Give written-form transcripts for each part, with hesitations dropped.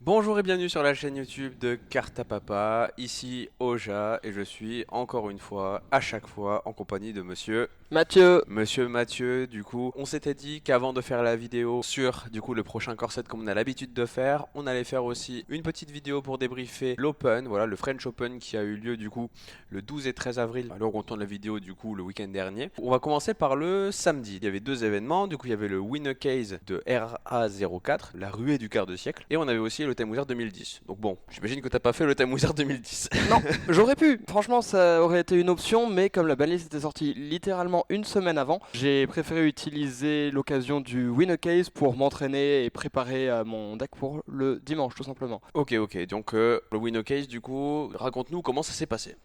Bonjour et bienvenue sur la chaîne YouTube de Carta Papa, ici Oja et je suis encore une fois, à chaque fois, en compagnie de Mathieu, Monsieur Mathieu. Du coup, on s'était dit qu'avant de faire la vidéo sur le prochain corset comme on a l'habitude de faire, on allait faire aussi une petite vidéo pour débriefer l'Open, voilà le French Open qui a eu lieu du coup le 12 et 13 avril, alors on tourne la vidéo du coup le week-end dernier. On va commencer par le samedi, il y avait deux événements, du coup il y avait le Winner Case de RA04, la ruée du quart de siècle, et on avait aussi le Time Wizard 2010. Donc bon, j'imagine que t'as pas fait le Time Wizard 2010. non, j'aurais pu. Franchement, ça aurait été une option, mais comme la banlist était sortie littéralement une semaine avant, j'ai préféré utiliser l'occasion du Winner Case pour m'entraîner et préparer mon deck pour le dimanche, tout simplement. Ok, donc le Winner Case du coup, raconte-nous comment ça s'est passé.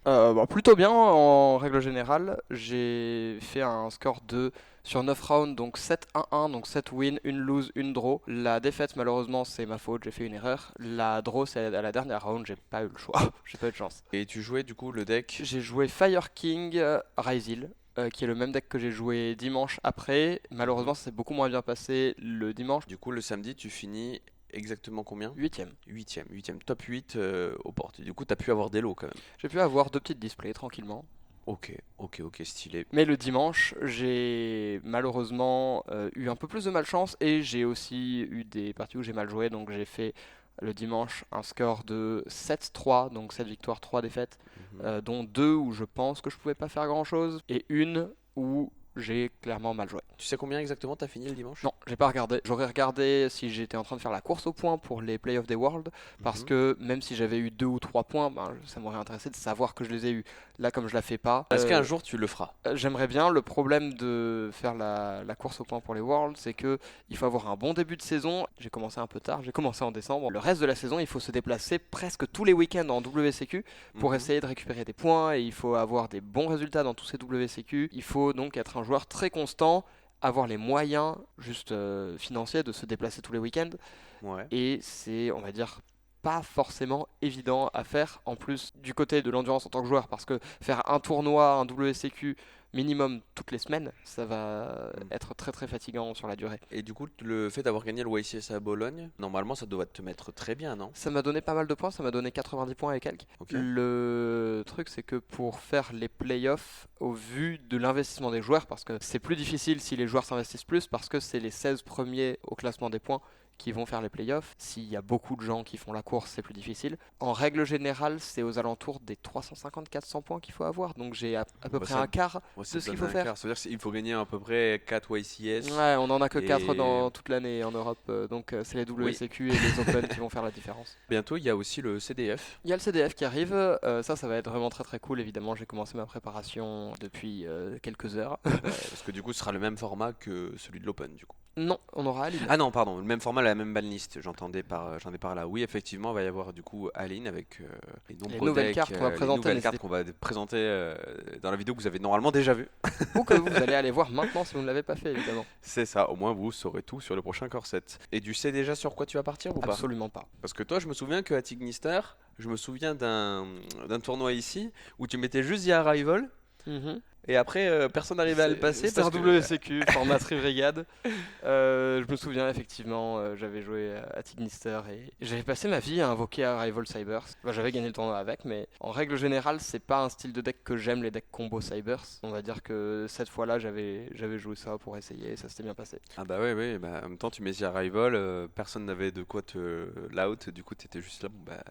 Plutôt bien en règle générale. J'ai fait un score de sur 9 rounds, donc 7-1-1, donc 7 wins, une lose, une draw. La défaite, malheureusement, c'est ma faute, j'ai fait une erreur. La draw, c'est à la dernière round, j'ai pas eu le choix, j'ai pas eu de chance. Et tu jouais du coup le deck. J'ai joué Fire King Ryzil, qui est le même deck que j'ai joué dimanche après. Mhm. Malheureusement, ça s'est beaucoup moins bien passé le dimanche. Du coup le samedi tu finis exactement combien? 8ème. Huitième, top 8 aux portes. Du coup t'as pu avoir des lots quand même. J'ai pu avoir deux petites displays tranquillement. Ok, stylé. Mais le dimanche, j'ai malheureusement eu un peu plus de malchance et j'ai aussi eu des parties où j'ai mal joué. Donc j'ai fait le dimanche un score de 7-3, donc 7 victoires, 3 défaites, Mhm. dont deux où je pense que je pouvais pas faire grand chose et une où j'ai clairement mal joué. Tu sais combien exactement t'as fini le dimanche? Non, j'ai pas regardé. J'aurais regardé si j'étais en train de faire la course au point pour les Playoffs des Worlds, parce Mhm. que même si j'avais eu 2 ou 3 points, ben, ça m'aurait intéressé de savoir que je les ai eus. Là, comme je la fais pas, Est-ce qu'un jour tu le feras? j'aimerais bien. Le problème de faire la course au point pour les Worlds, c'est que il faut avoir un bon début de saison. J'ai commencé un peu tard, j'ai commencé en décembre. Le reste de la saison, il faut se déplacer presque tous les week-ends en WCQ pour Mhm. essayer de récupérer des points et il faut avoir des bons résultats dans tous ces WCQ. Il faut donc être un joueur très constant, avoir les moyens juste financiers de se déplacer tous les week-ends Ouais. et c'est, on va dire, pas forcément évident à faire en plus du côté de l'endurance en tant que joueur parce que faire un tournoi, un WCQ minimum toutes les semaines, ça va Mm. être très très fatigant sur la durée. Et du coup le fait d'avoir gagné le YCS à Bologne, normalement ça doit te mettre très bien, non? Ça m'a donné pas mal de points, ça m'a donné 90 points et quelques. Ok. Le truc, c'est que pour faire les playoffs, au vu de l'investissement des joueurs, parce que c'est plus difficile si les joueurs s'investissent plus, parce que c'est les 16 premiers au classement des points qui vont faire les playoffs. S'il y a beaucoup de gens qui font la course, c'est plus difficile. En règle générale, c'est aux alentours des 350-400 points qu'il faut avoir, donc j'ai à peu Bah, près ça, un quart ouais, ça de te ce qu'il donne faut un faire. quart. Ça veut dire qu'il faut gagner à peu près 4 YCS. Ouais, on en a que 4 Et dans toute l'année en Europe, donc c'est les oui, WCQ et les Open qui vont faire la différence. bientôt il y a aussi le CDF. Il y a le CDF qui arrive, ça va être vraiment très très cool. Évidemment, j'ai commencé ma préparation depuis quelques heures. Ouais, parce que du coup ce sera le même format que celui de l'Open du coup. Non, on aura Aline. Ah non, pardon, le même format, la même banlist, j'en ai par là. Oui, effectivement, il va y avoir du coup Aline avec les Les nombreux nouvelles decks, cartes qu'on va les présenter, nouvelles n'hésitez cartes qu'on va présenter dans la vidéo que vous avez normalement déjà vue. ou que vous allez aller voir maintenant si vous ne l'avez pas fait, évidemment. C'est ça, au moins vous saurez tout sur le prochain corset. Et tu sais déjà sur quoi tu vas partir ou pas? Absolument pas. Parce que toi, je me souviens qu'à Tignister, je me souviens d'un tournoi ici où tu mettais juste The Arrival Mhm. et après personne n'arrivait à le passer C'était parce un que. WCQ, format Brigade. Je me souviens effectivement, j'avais joué à Tignister et j'avais passé ma vie à invoquer Arrival Cybers. Bah, j'avais gagné le tournoi avec, mais en règle générale, c'est pas un style de deck que j'aime, les decks combo Cybers. On va dire que cette fois-là, j'avais joué ça pour essayer et ça s'était bien passé. Ah bah ouais, bah, en même temps tu mets The Arrival, personne n'avait de quoi te l'out, du coup t'étais juste là, bon bah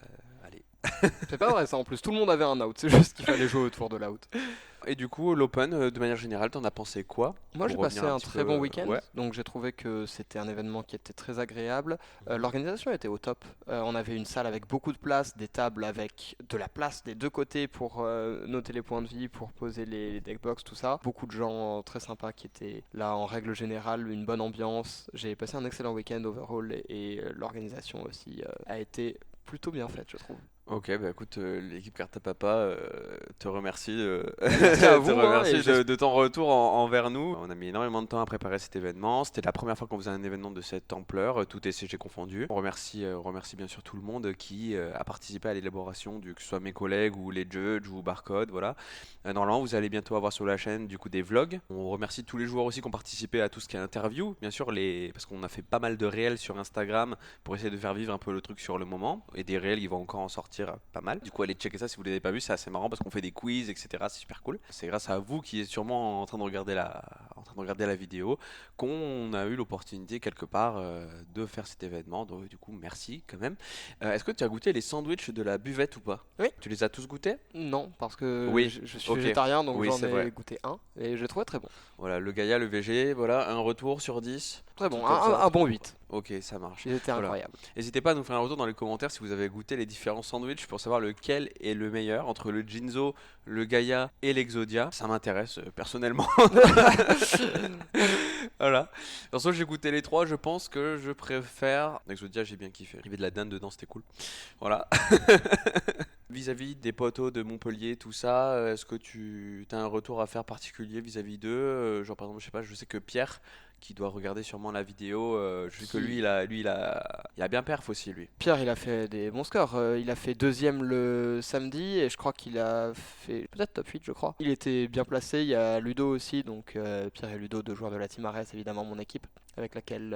allez. C'est pas vrai ça en plus, tout le monde avait un out, c'est juste qu'il fallait jouer autour de l'out. Et du coup, l'Open, de manière générale, t'en as pensé quoi? Moi j'ai Pour revenir passé un un petit peu. très bon week-end, Ouais. donc j'ai trouvé que c'était un événement qui était très agréable. Mhm. L'organisation était au top. On avait une salle avec beaucoup de place, des tables avec de la place des deux côtés pour noter les points de vie, pour poser les deckbox, tout ça. Beaucoup de gens très sympas qui étaient là en règle générale, une bonne ambiance. J'ai passé un excellent week-end overall et l'organisation aussi a été plutôt bien faite je trouve. Ok, bah écoute, l'équipe Carta Papa te remercie, Merci à te vous, hein, remercie de ton retour envers nous. On a mis énormément de temps à préparer cet événement. C'était la première fois qu'on faisait un événement de cette ampleur, tout TCG confondu. On remercie bien sûr tout le monde qui a participé à l'élaboration, que ce soit mes collègues ou les judges ou Barcode, voilà. Normalement, vous allez bientôt avoir sur la chaîne du coup des vlogs. On remercie tous les joueurs aussi qui ont participé à tout ce qui est interview, bien sûr, parce qu'on a fait pas mal de réels sur Instagram pour essayer de faire vivre un peu le truc sur le moment. Et des réels, ils vont encore en sortir pas mal. Du coup, allez checker ça si vous ne l'avez pas vu, c'est assez marrant parce qu'on fait des quiz, etc. C'est super cool. C'est grâce à vous qui êtes sûrement en train de regarder la vidéo qu'on a eu l'opportunité quelque part de faire cet événement. Donc, du coup, merci quand même. Est-ce que tu as goûté les sandwichs de la buvette ou pas? Oui. Tu les as tous goûtés? Non, parce que Oui, je suis ok. végétarien, donc Oui, j'en c'est ai vrai. goûté un et je le trouvais très bon. Voilà, le Gaïa, le VG, voilà, un retour sur 10. Très Truc bon, comme ça. un bon 8. Ok, ça marche. Il était Voilà. incroyable. N'hésitez pas à nous faire un retour dans les commentaires si vous avez goûté les différents sandwichs pour savoir lequel est le meilleur entre le Jinzo, le Gaïa et l'Exodia. Ça m'intéresse personnellement. Voilà. De toute façon, j'ai goûté les trois. Je pense que je préfère. L'Exodia, j'ai bien kiffé. Il y avait de la dinde dedans, c'était cool. Voilà. Vis-à-vis des poteaux de Montpellier, tout ça, est-ce que tu as un retour à faire particulier vis-à-vis d'eux? Genre par exemple, je sais pas, je sais que Pierre, qui doit regarder sûrement la vidéo, je sais que Qui- il a bien perf aussi lui. Pierre, il a fait des bons scores. Il a fait deuxième le samedi et je crois qu'il a fait peut-être top 8, je crois. Il était bien placé. Il y a Ludo aussi, donc Pierre et Ludo, deux joueurs de la Team Ares, évidemment mon équipe avec laquelle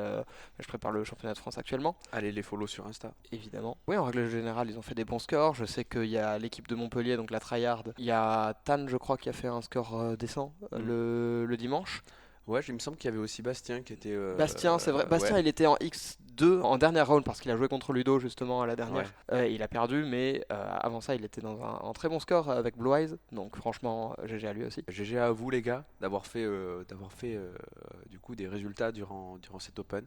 je prépare le championnat de France actuellement, Allez les follow sur Insta. évidemment. Oui, en règle générale, ils ont fait des bons scores. Je sais qu'il y a l'équipe de Montpellier, donc la Tryhard. Il y a Tan, je crois, qui a fait un score décent le dimanche. Ouais, il me semble qu'il y avait aussi Bastien qui était. Bastien, c'est vrai. Bastien, Ouais, il était en X2 en dernière round parce qu'il a joué contre Ludo justement à la dernière. Il a perdu, mais avant ça, il était dans un très bon score avec Blue Eyes. Donc franchement, GG à lui aussi. GG à vous les gars d'avoir fait du coup des résultats durant cet Open.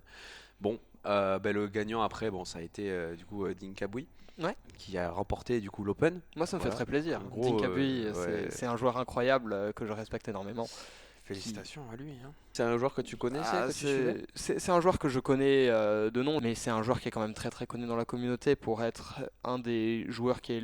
Bon, ben, le gagnant après, bon, ça a été du coup Dinkabui Ouais, qui a remporté du coup l'Open. moi ça me fait Voilà. très plaisir. En gros, Dinkabui, ouais. c'est un joueur incroyable que je respecte énormément. Qui... Félicitations à lui, hein. C'est un joueur que tu connaissais, Ah, que tu suivais? c'est un joueur que je connais de nom, mais c'est un joueur qui est quand même très très connu dans la communauté pour être un des joueurs qui est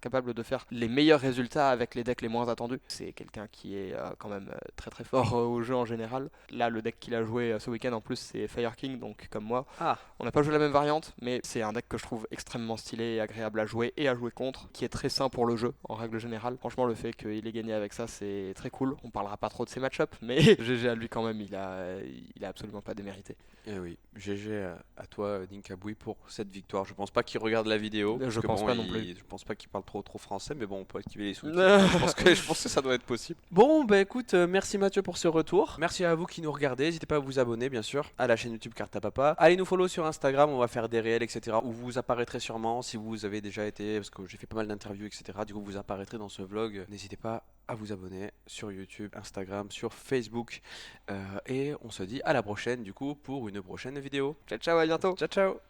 capable de faire les meilleurs résultats avec les decks les moins attendus. C'est quelqu'un qui est quand même très très fort au jeu en général. Là, le deck qu'il a joué ce week-end en plus, c'est Fire King, donc comme moi. Ah, On n'a pas joué la même variante, mais c'est un deck que je trouve extrêmement stylé et agréable à jouer et à jouer contre, qui est très sain pour le jeu en règle générale. Franchement, le fait qu'il ait gagné avec ça, c'est très cool. On parlera pas trop de ses match-ups, mais GG à lui quand même, il a absolument pas démérité. eh oui, GG à toi, Dinkabui, pour cette victoire. Je pense pas qu'il regarde la vidéo. Parce Je que pense bon, pas non plus. je pense pas qu'il parle trop français, mais bon, on peut activer les sous-titres. Je pense que ça doit être possible. Bon, bah écoute, merci Mathieu pour ce retour. Merci à vous qui nous regardez. N'hésitez pas à vous abonner, bien sûr, à la chaîne YouTube Carta Papa. Allez nous follow sur Instagram, on va faire des réels, etc. Où vous apparaîtrez sûrement si vous avez déjà été, parce que j'ai fait pas mal d'interviews, etc. Du coup, vous apparaîtrez dans ce vlog. N'hésitez pas à vous abonner sur YouTube, Instagram, sur Facebook. Et on se dit à la prochaine, du coup, pour une prochaine vidéo. Ciao ciao, à bientôt. Ciao, ciao!